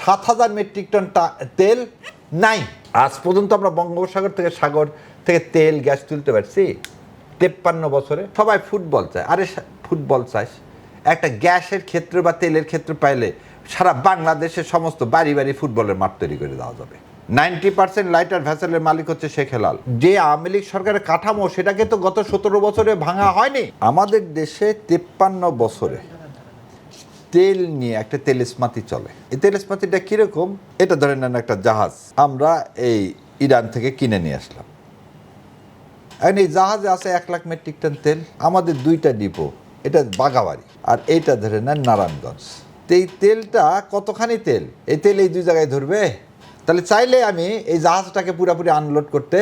7,000 metric ton তেল নাই। আজ পর্যন্ত আমরা বঙ্গোপসাগর থেকে সাগর থেকে তেল গ্যাস তুলতে পারছি 53 বছরে। সবাই ফুটবল চায়, আরে ফুটবল চাইস একটা গ্যাসের ক্ষেত্রে বা তেলের ক্ষেত্রে পাইলে সারা বাংলাদেশের সমস্ত বাড়ি বাড়ি ফুটবলের মাঠ তৈরি করে দেওয়া যাবে। 90% লাইটার ভ্যাসেলের মালিক হচ্ছে শেখ হেলাল। যে আওয়ামী লীগ সরকারের কাঠামো সেটাকে তো গত 17 বছরে ভাঙা হয়নি। আমাদের দেশে 53 বছরে তেল নিয়ে একটা তেলেসমাতি চলে। এই তেলেসমাতিটা কিরকম, এটা ধরে নেন একটা জাহাজ আমরা এই ইরান থেকে কিনে নিয়ে আসলাম। এখন এই জাহাজে আছে 1 লাখ মেট্রিক টন তেল। আমাদের 2টা ডিপো, এটা বাগাবাড়ি আর এইটা ধরে নেন নারায়ণগঞ্জ। তো এই তেলটা কতখানি তেল, এই তেল এই 2 জায়গায় ধরবে? তাহলে চাইলে আমি এই জাহাজটাকে পুরোপুরি আনলোড করতে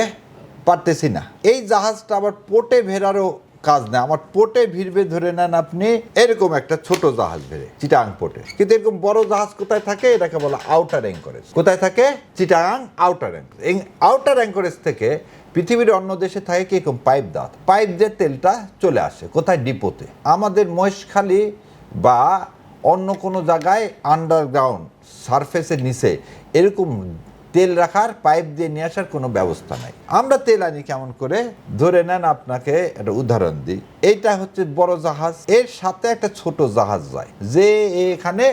পারতেছি না। এই জাহাজটা আবার পোর্টে ভেড়ারও কাজ নেই। আমার পোর্টে ভিড়বে ধরে নেন আপনি এরকম একটা ছোট জাহাজ ভেড়ে চিটাং পোর্টে, কিন্তু এরকম বড় জাহাজ কোথায় থাকে? এটাকে বলা আউটার অ্যাঙ্করেজ। কোথায় থাকে? Chittagong outer anchorage. এই আউটার অ্যাঙ্করেজ থেকে পৃথিবীর অন্য দেশে থাকে কি এরকম পাইপ দাঁত, পাইপ দিয়ে তেলটা চলে আসে কোথায়? ডিপোতে। আমাদের মহেশখালী বা অন্য কোনো জায়গায় আন্ডারগ্রাউন্ড সারফেসের নিচে এরকম তেল রাখার পাইপ দিয়ে নিয়ে আসার কোনো ব্যবস্থা নাই। আমরা তেল আনি কেমন করে? ধরে নেন আপনাকে একটা উদাহরণ দিই। এইটা হচ্ছে বড় জাহাজ, এর সাথে একটা ছোট জাহাজ যায়, যে এখানে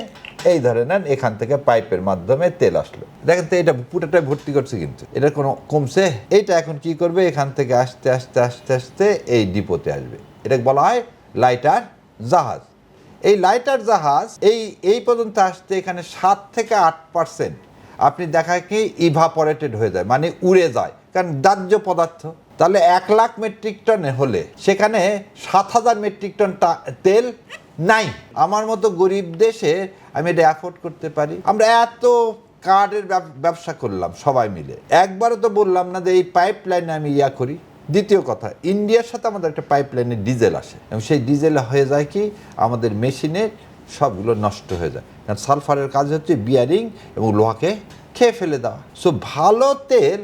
এই ধরে নেন এখান থেকে পাইপের মাধ্যমে তেল আসলো। দেখেন তো এটা পুরোটাই ভর্তি করছে, কিন্তু এটা কোনো কমছে? এইটা এখন কি করবে? এখান থেকে আস্তে আস্তে আস্তে আস্তে এই ডিপোতে আসবে। এটাকে বলা হয় লাইটার জাহাজ। এই লাইটার জাহাজ এই পর্যন্ত আসতে এখানে 7 থেকে 8% আপনি দেখায় কি ইভাপোরেটেড হয়ে যায়, মানে উড়ে যায়, কারণ দাহ্য পদার্থ। তাহলে 1 লাখ মেট্রিক টনে হলে সেখানে 7,000 মেট্রিক টন তেল নাই। আমার মতো গরিব দেশে আমি এটা অ্যাফোর্ড করতে পারি। আমরা এত কার্ডের ব্যবসা করলাম সবাই মিলে, একবারও তো বললাম না যে এই পাইপ লাইনে আমি করি। দ্বিতীয় কথা, ইন্ডিয়ার সাথে আমাদের একটা পাইপ লাইনে ডিজেল আসে এবং সেই ডিজেল হয়ে যায় কি আমাদের মেশিনের সবগুলো নষ্ট হয়ে যায়, কারণ সালফারের কাজ হচ্ছে বিয়ারিং এবং লোহাকে খেয়ে ফেলে দেওয়া। সো ভালো তেল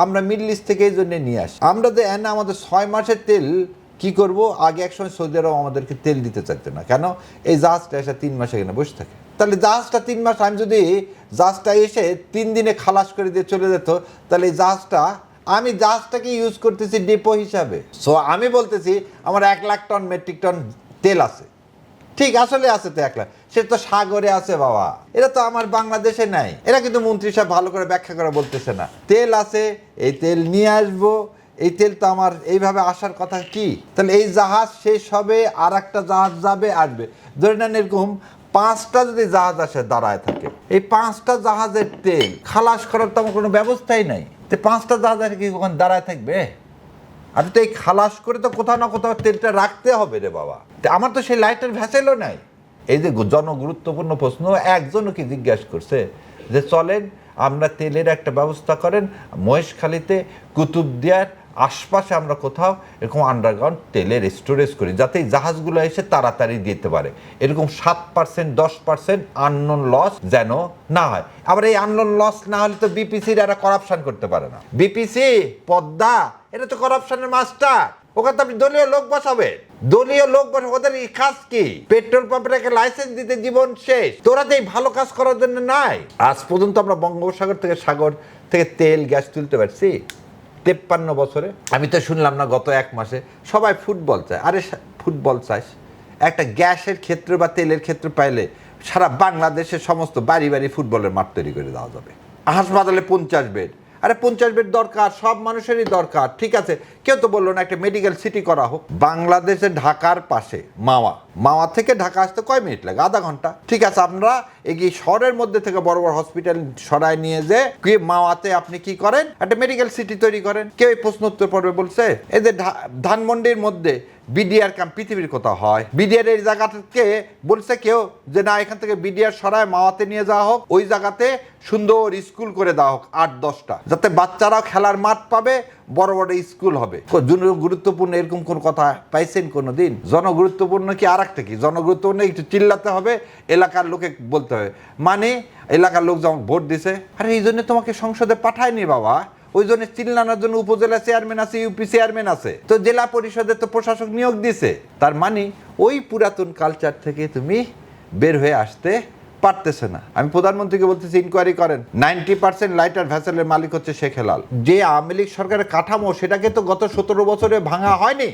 আমরা মিডল ইস্ট থেকে এই জন্য নিয়ে আসি। আমরা যে আমাদের 6 মাসের তেল কি করব? আগে একসময় সৌদি আরব আমাদেরকে তেল দিতে চাইতো না, কেন? এই জাহাজটা এসে 3 মাস এখানে বসে থাকে। তাহলে জাহাজটা 3 মাস, আমি যদি জাহাজটা এসে 3 দিনে খালাস করে দিয়ে চলে যেত, তাহলে এই জাহাজটা আমি জাহাজটাকে ইউজ করতেছি ডিপো হিসাবে। সো আমি বলতেছি আমার 1 লাখ টন মেট্রিক টন তেল আছে, ঠিক আসলে আছে তো 1 লাখ, সে তো সাগরে আছে বাবা, এটা তো আমার বাংলাদেশে নাই। এরা কিন্তু মন্ত্রী সাহেব ভালো করে ব্যাখ্যা করে বলতেছে না। তেল আছে, এই তেল নিয়ে আসবো, এই তেল তো আমার এইভাবে আসার কথা কি? তাহলে এই জাহাজ শেষ হবে, আর একটা জাহাজ যাবে আসবে। ধরে নেন এরকম 5টা যদি জাহাজ আসে দাঁড়ায় থাকে, এই 5টা জাহাজের তেল খালাস করার তো আমার কোনো ব্যবস্থাই নাই। তো 5টা জাহাজ আর কি ওখানে দাঁড়ায় থাকবে? আর তো এই খালাস করে তো কোথাও না কোথাও তেলটা রাখতে হবে রে বাবা। আমার তো সেই লাইটার ভ্যাসেলও নাই। এই যে জনগুরুত্বপূর্ণ প্রশ্ন, একজনও কি জিজ্ঞাসা করছে যে চলেন আমরা তেলের একটা ব্যবস্থা করেন মহেশখালীতে কুতুবদিয়ার আশপাশে আমরা কোথাও এরকম আন্ডারগ্রাউন্ড তেলের স্টোরেজ করি, যাতে এই জাহাজগুলো এসে তাড়াতাড়ি দিতে পারে। এরকম 7% 10% আননোন লস যেন না হয়। আবার এই আননোন লস না হলে তো বিপিসির এরা করাপশন করতে পারে না। বিপিসি পদ্মা এটা তো করাপশনের মাস্টার। ওখানে তো আপনি দলীয় লোক বসাবে, দলীয় লোক বসাবে, ওদের কাজ কি? পেট্রোল পাম্পটাকে লাইসেন্স দিতে জীবন শেষ। তোরা তো এই ভালো কাজ করার জন্য নাই। আজ পর্যন্ত আমরা বঙ্গোপসাগর থেকে সাগর থেকে তেল গ্যাস তুলতে পারছি 53 বছরে। আমি তো শুনলাম না গত 1 মাসে সবাই ফুটবল চায়, আরে ফুটবল চাইস একটা গ্যাসের ক্ষেত্রে বা তেলের ক্ষেত্রে পাইলে সারা বাংলাদেশের সমস্ত বাড়ি বাড়ি ফুটবলের মাঠ তৈরি করে দেওয়া যাবে। হাসপাতালে 50 বেড, আরে 50 বেড দরকার, সব মানুষেরই দরকার, ঠিক আছে। কেউ তো বললো না একটা মেডিকেল সিটি করা হোক। বাংলাদেশে ঢাকার পাশে মাওয়া থেকে ঢাকা আসতে কয় মিনিট লাগে? আধা ঘন্টা, ঠিক আছে। আপনারা এই শহরের মধ্যে থেকে বড় বড় হসপিটাল সরাই নিয়ে যে মাওয়াতে আপনি কি করেন? একটা মেডিকেল সিটি তৈরি করেন। কেউ এই প্রশ্ন উত্তর পর্বে বলছে এই যে ধানমন্ডির মধ্যে বিডিআর ক্যাম্প পৃথিবীর কোথাও হয়? বিডিআর এই জায়গাটাকে বলছে কেউ যে না এখান থেকে বিডিআর সরায় মাওয়াতে নিয়ে যাওয়া হোক, ওই জায়গাতে সুন্দর স্কুল করে দেওয়া হোক 8-10টা, যাতে বাচ্চারাও খেলার মাঠ পাবে, বড় বড় স্কুল হবে। জনগুরুত্বপূর্ণ এরকম কোন কথা পাইছেন কোনোদিন? জনগুরুত্বপূর্ণ কি আর একটা কি? জনগুরুত্বপূর্ণ একটু চিল্লাতে হবে, এলাকার লোকে বলতে হবে, মানে এলাকার লোক যেমন ভোট দিছে। আরে এই জন্য তোমাকে সংসদে পাঠায়নি বাবা, ওই জন্য চিল্লানোর জন্য উপজেলা চেয়ারম্যান আছে, ইউপি চেয়ারম্যান আছে, তো জেলা পরিষদে তো প্রশাসক নিয়োগ দিছে। তার মানে ওই পুরাতন কালচার থেকে তুমি বের হয়ে আসতে পারতেছে না। আমি প্রধানমন্ত্রীকে বলতেছি ইনকোয়ারি করেন। 90% লাইটার ভেসেলের মালিক হচ্ছে শেখ হেলাল। যে আওয়ামী লীগ সরকারের কাঠামো সেটাকে তো গত 17 বছরে ভাঙা হয়নি।